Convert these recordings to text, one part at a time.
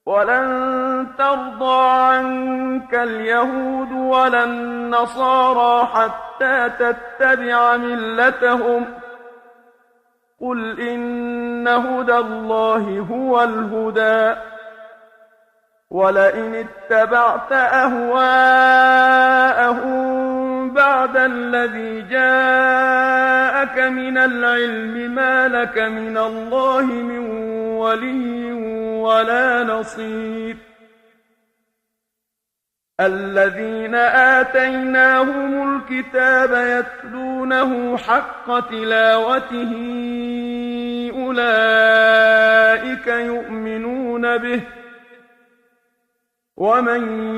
ولن ترضى عنك اليهود ولا النصارى حتى تتبع ملتهم قل إن هدى الله هو الهدى ولئن اتبعت أهواءهم بعد الذي جاءك من العلم ما لك من الله من ولي ولا نصير الذين آتيناهم الكتاب يتلونه حق تلاوته أولئك يؤمنون به ومن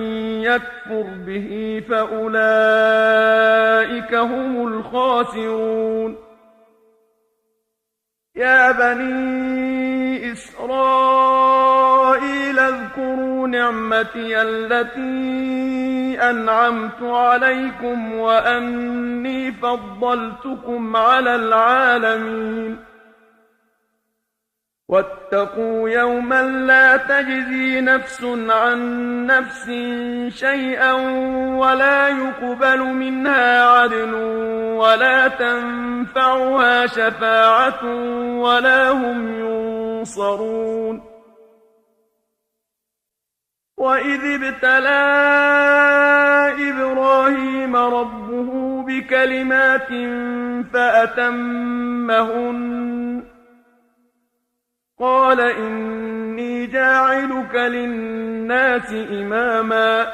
يكفر به فأولئك هم الخاسرون يا بني إسرائيل اذكروا نعمتي التي أنعمت عليكم وأني فضلتكم على العالمين واتقوا يوما لا تجزي نفس عن نفس شيئا ولا يقبل منها عدل ولا تنفعها شفاعة ولا هم ينصرون وإذ ابتلى إبراهيم ربه بكلمات فأتمهن قال إني جاعلك للناس إماما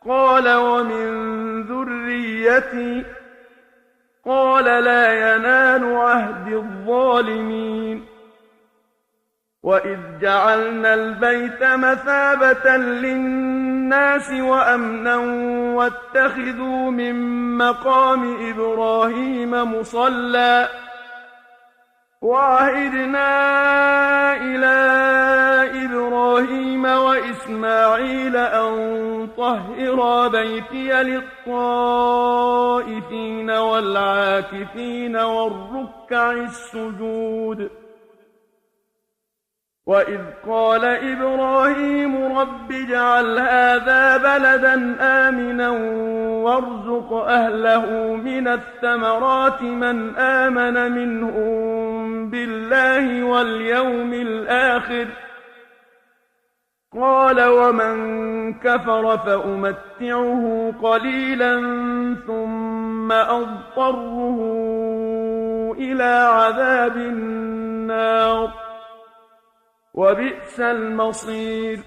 قال ومن ذريتي قال لا ينال عهد الظالمين وإذ جعلنا البيت مثابة للناس وأمنا واتخذوا من مقام إبراهيم مصلى وعهدنا إلى إبراهيم وإسماعيل أن طهرا بيتي للطائفين والعاكفين والركع السجود وإذ قال إبراهيم رب اجعل هذا بلدا آمنا وارزق أهله من الثمرات من آمن منهم بالله واليوم الآخر قال ومن كفر فأمتعه قليلا ثم أضطره إلى عذاب النار وبئس المصير